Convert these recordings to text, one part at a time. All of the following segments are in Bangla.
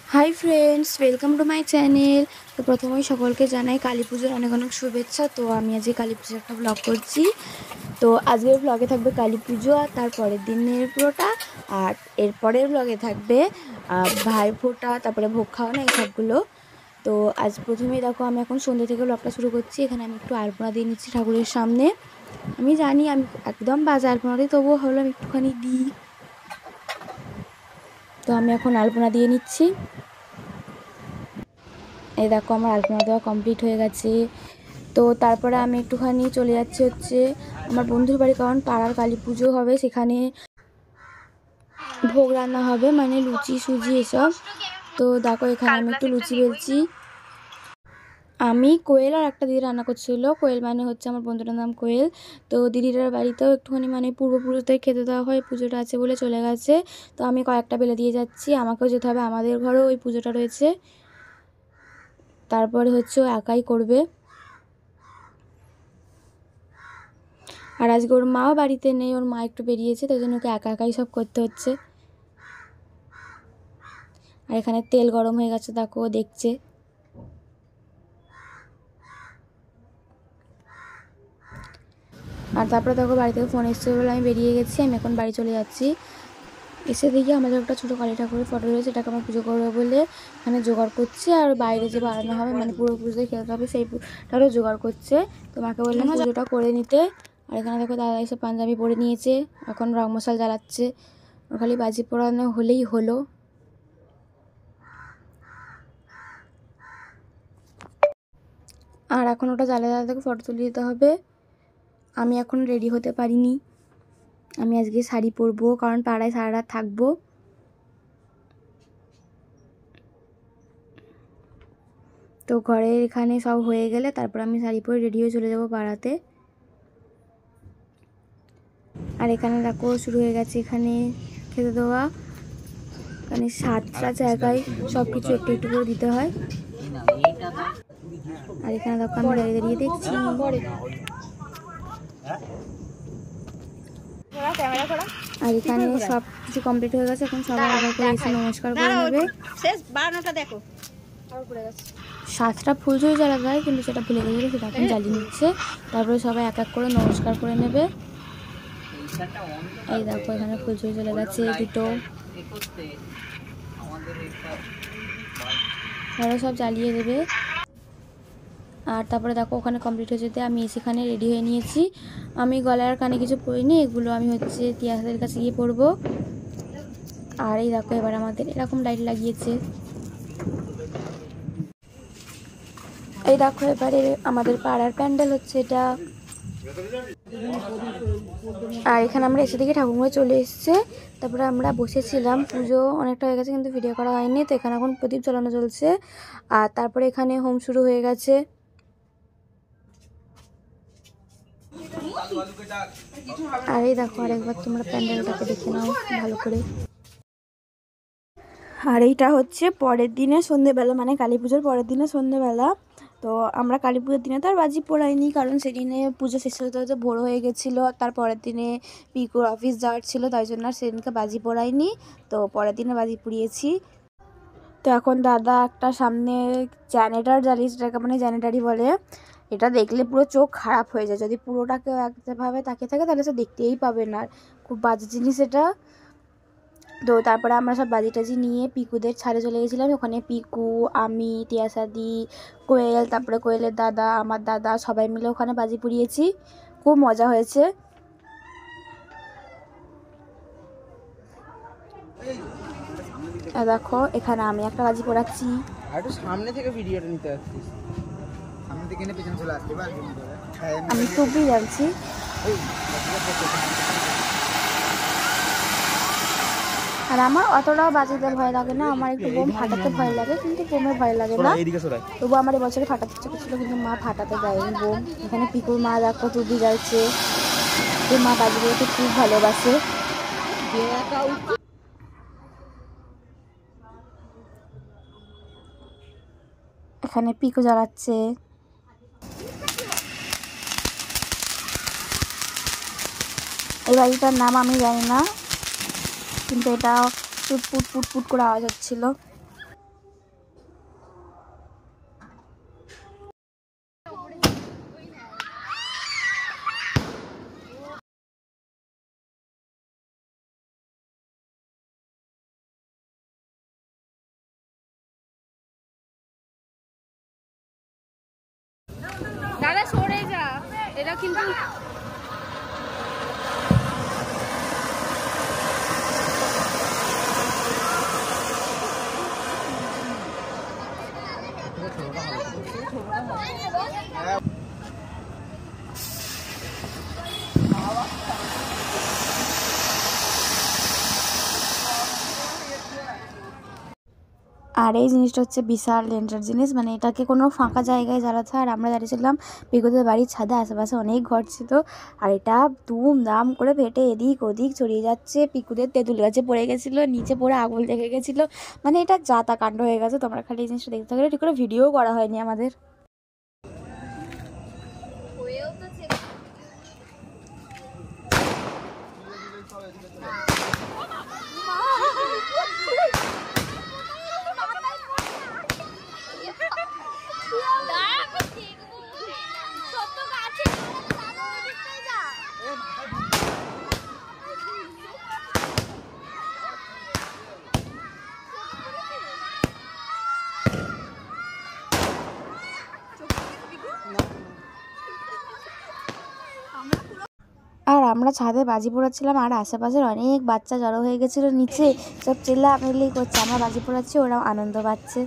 High friends welcome to my channel. तो प्रथम सकल के जानाई काली पुजोर अनेक अनेक शुभेच्छा। तो आमी आज काली पुजोर एक ब्लग करছি। तो आजकेर ब्लगे থাকবে काली पुजो और तारपरेर दिनेर पुरोटा और एरपरेर ब्लगे থাকবে भाई फोटा तारपरे भोग खाওয়ানো এই সবগুলো। তো আজ প্রথমেই দেখো আমি এখন সন্ধ্যা থেকে ব্লগটা শুরু করছি। এখানে আমি একটু আলপনা দিয়ে নিচ্ছি ঠাকুরের সামনে। আমি জানি আমি একদম বাজে আলপনা দিই, তবুও ভাবলাম একটুখানি দিই। তো আমি এখন আলপনা দিয়ে নিচ্ছি। এই দেখো আমার আলপনা দেওয়া কমপ্লিট হয়ে গেছে। তো তারপরে আমি একটুখানি চলে যাচ্ছি হচ্ছে আমার বন্ধুর বাড়ি, কারণ পাড়ার কালী পুজো হবে, সেখানে ভোগ রান্না হবে, মানে লুচি সুজি এসব। তো দেখো এখানে আমি একটু লুচি বেলছি। আমি কোয়েল আর একটা দিদি রান্না করছিল। কোয়েল মানে হচ্ছে আমার বন্ধুটার নাম কোয়েল। তো দিদিটার বাড়িতেও একটুখানি মানে পূর্বপুরুষদের খেতে দেওয়া হয়, পুজোটা আছে বলে চলে গেছে। তো আমি কয়েকটা বেলে দিয়ে যাচ্ছি, আমাকেও যেতে হবে, আমাদের ঘরেও ওই পুজোটা রয়েছে। তারপরে হচ্ছে ও একাই করবে। আর আজকে ওর মাও বাড়িতে নেই, ওর মা একটু বেরিয়েছে, তাই জন্য ওকে একা একাই সব করতে হচ্ছে। আর এখানে তেল গরম হয়ে গেছে, দেখো দেখছে। আর তারপরে দেখো বাড়ি থেকে ফোন এসছে বলে আমি বেরিয়ে গেছি। আমি এখন বাড়ি চলে যাচ্ছি। এসে দেখি আমাদের একটা ছোটো কালী ঠাকুরের ফটো রয়েছে, এটাকে আমার পুজো করবে বলে এখানে জোগাড় করছে। আর বাইরে যে বানানো হবে মানে পুরো পুজোতে খেলতে হবে, সেইটারও জোগাড় করছে। তো মাকে বললাম পুজোটা করে নিতে। আর এখানে দেখো দাদা এসে পাঞ্জাবি পরে নিয়েছে, এখন রং মশাল জ্বালাচ্ছে। ওর খালি বাজি পোড়ানো হলেই হলো। আর এখন ওটা জ্বালা থেকে ফটো তুলে দিতে হবে। আমি এখন রেডি হতে পারিনি। আমি আজকে শাড়ি পরবো, কারণ পাড়ায় সারা রাত থাকবো। তো ঘরের এখানে সব হয়ে গেলে তারপর আমি শাড়ি পরে রেডি হয়ে চলে যাব পাড়াতে। আর এখানে দেখো শুরু হয়ে গেছে এখানে খেতে দেওয়া। মানে 7টা জায়গায় সব কিছু একটু একটু করে দিতে হয়। আর এখানে দেখো আমি দাঁড়িয়ে দাঁড়িয়ে দেখছি। আর এখানে সব কিছু কমপ্লিট হয়ে গেছে, এখন সবাই আবার করে এসে নমস্কার করে নেবে। 7টা ফুলঝুরি জ্বালা যায়, কিন্তু সেটা ভুলে গেলে সেটা এখন জ্বালিয়ে নিচ্ছে। তারপরে সবাই এক এক করে নমস্কার করে নেবে। এই দেখো এখানে ফুলঝুরি চলে গেছে দুটো, ওরা সব জ্বালিয়ে দেবে। আর তারপরে দেখো ওখানে কমপ্লিট হয়ে যেতে আমি সেখানে রেডি হয়ে নিয়েছি। আমি গলার কানে কিছু পরিনি, এগুলো আমি হচ্ছে তিয়াসের কাছে গিয়ে পরবো। আর এই দেখো এবার আমাদের এরকম লাইট লাগিয়েছে। এই দেখো এবারে আমাদের পাড়ার প্যান্ডেল হচ্ছে এটা। আর এখানে আমরা এসে দেখি ঠাকুরমা চলে এসছে। তারপরে আমরা বসেছিলাম, পুজো অনেকটা হয়ে গেছে কিন্তু ভিডিও করা হয়নি। তো এখানে এখন প্রদীপ জ্বালানো চলছে। আর তারপরে এখানে হোম শুরু হয়ে গেছে। আর এই দেখো আরেকবার তোমরা প্যান্ডেলটাকে দেখে নাও ভালো করে। আর এইটা হচ্ছে পরের দিনে সন্ধেবেলা, মানে কালী পুজোর পরের দিনে সন্ধেবেলা। তো আমরা কালী পুজোর দিনে তো আর বাজি পোড়াইনি, কারণ সেদিনে পুজো শেষ হতে হতে ভোর হয়ে গেছিলো। তার পরের দিনে পিকুর অফিস যাওয়ার ছিল, তাই জন্য আর সেদিনকে বাজি পোড়াইনি। তো পরের দিনে বাজি পুড়িয়েছি। তো এখন দাদা একটা সামনে জেনারেটর জ্বালিয়েছে, যেটাকে মানে জেনারেটারই বলে। এটা দেখলে পুরো চোখ খারাপ হয়ে যায়, যদি পুরোটাকে একভাবে তাকিয়ে থাকে তাহলে সে দেখতেই পাবে না। খুব বাজে জিনিস এটা। তো তারপরে আমরা সব বাজি টাজি নিয়ে পিকুদের ছাড়ে চলে গেছিলাম। ওখানে পিকু, আমি, তিয়াসাদি, কোয়েল, তারপরে কোয়েলের দাদা, আমার দাদা, সবাই মিলে ওখানে বাজি পুড়িয়েছি। খুব মজা হয়েছে। দেখো এখানে আমি একটা বাজি পোড়াচ্ছি। সামনে থেকে ভিডিওটা নিতে আসছিস, সামনে থেকে এনে পেছনে চলে আসতে পারবি। আমি টুপি যাচ্ছি। আর আমার অতটাও বাজিতে ভয় লাগে না, আমার একটু বোম ফাটাতে ভয় লাগে, কিন্তু বোমে ভয় লাগে না। তবু আমার এবছরে ফাটাতে ইচ্ছে করছিল, কিন্তু মা ফাটাতে দেয়নি বোম। এখানে পিকুর মা দেখো টুপি যাচ্ছে, মা বাজিগুলোকে খুব ভালোবাসে। এখানে পিকু জ্বালাচ্ছে। এই বাড়িটার নাম আমি জানি না, কিন্তু এটা পুট পুট পুট পুট করে আওয়াজ হচ্ছিল। এটা কিন্তু আর এই জিনিসটা হচ্ছে বিশাল ডেঞ্জার জিনিস, মানে এটাকে কোনো ফাঁকা জায়গায় জ্বালাতে হয়। আর আমরা দাঁড়িয়েছিলাম পিকুদের বাড়ির ছাদে, আশেপাশে অনেক ঘর ছিল, আর এটা দুম দাম করে ফেটে এদিক ওদিক ছড়িয়ে যাচ্ছে। পিকুদের তেঁতুল গাছে পড়ে গেছিলো, নিচে পড়ে আগুন লেগে গেছিলো, মানে এটা যাতা কাণ্ড হয়ে গেছে। তোমরা খালি এই জিনিসটা দেখতে থাকলে, ঠিক করে ভিডিও করা হয়নি আমাদের। আর আমরা ছাদে বাজি পোড়াচ্ছিলাম, আর আশেপাশের অনেক বাচ্চা জড়ো হয়ে গেছিলো নিচে, সব চিল্লামিল্লি করছে। আমরা বাজি পোড়াচ্ছি, ওরাও আনন্দ পাচ্ছে।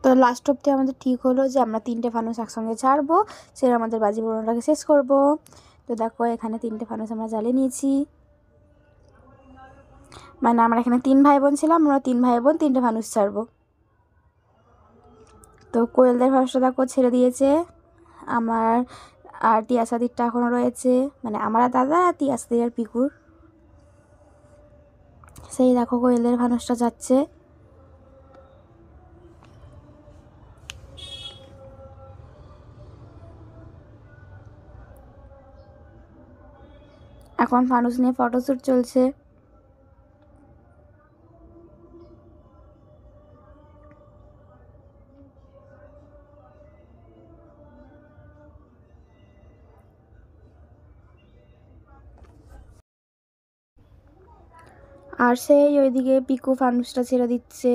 তো লাস্ট অব্দি আমাদের ঠিক হলো যে আমরা 3টে ফানুস একসঙ্গে ছাড়বো, সে আমাদের বাজি পোড়ানোটাকে শেষ করব। তো দেখো এখানে 3টে ফানুস আমরা জ্বালিয়ে নিয়েছি, মানে আমরা এখানে 3 ভাই বোন ছিলাম, আমরা 3 ভাই বোন 3টে ফানুস ছাড়বো। তো কোয়েলদের ফানুসটা দেখো ছেড়ে দিয়েছে, আমার আর টিয়াসাদিরটা এখনও রয়েছে, মানে আমার দাদা আর টিয়াসাদির আর পিকুর। সেই দেখো কোয়েলের ফানুসটা যাচ্ছে। এখন ফানুস নিয়ে ফটোশ্যুট চলছে। আর সেই ওইদিকে পিকু ফানুসটা ছেড়ে দিচ্ছে।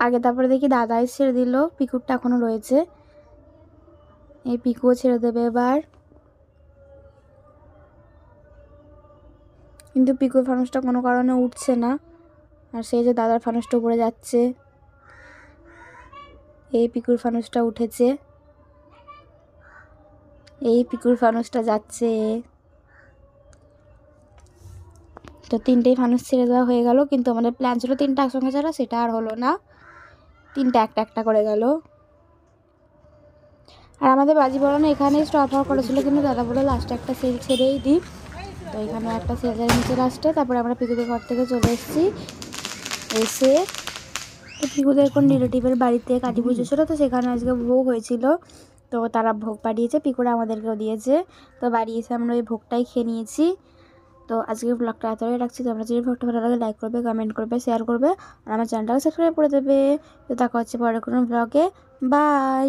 আগে তারপরে দেখি দাদাই ছেড়ে দিল, পিকুরটা এখনো রয়েছে, এই পিকুও ছেড়ে দেবে এবার। কিন্তু পিকুর ফানুসটা কোনো কারণে উঠছে না, আর সেই যে দাদার ফানুসটা উপরে যাচ্ছে, এই পিকুর ফানুসটা উঠেছে, এই পিকুর ফানুসটা যাচ্ছে। তো 3টেই ফানুস ছেড়ে দেওয়া হয়ে গেল, কিন্তু আমাদের প্ল্যান ছিল 3টা একসঙ্গে ছাড়া, সেটা আর হলো না, 3টা একটা একটা করে গেল। আর আমাদের বাজি পোড়ানো এখানেই স্টপ হওয়ার করেছিল, কিন্তু দাদা বলে লাস্টে একটা সেল ছেড়েই দিই। তো এখানে একটা সেল ছেড়ে নিচে লাস্টে। তারপরে আমরা পিকুদের ঘর থেকে চলে এসেছি, এসে পিকুদের কোন রিলেটিভের বাড়িতে কালী পুজো ছিল, তো সেখানে আজকে ভোগ হয়েছিল, তো তারা ভোগ পাঠিয়েছে, পিকুরা আমাদেরকেও দিয়েছে। তো বাড়ি এসে আমরা ওই ভোগটাই খেয়ে নিয়েছি। তো আজকের ব্লগটা এতটাই রাখছি। তোমরা যদি ব্লগটা ভালো লাগে লাইক করবে, কমেন্ট করবে, শেয়ার করবে, আর আমার চ্যানেলটাকে সাবস্ক্রাইব করে দেবে। তো দেখা হচ্ছে পরে কোনো ব্লগে। বাই।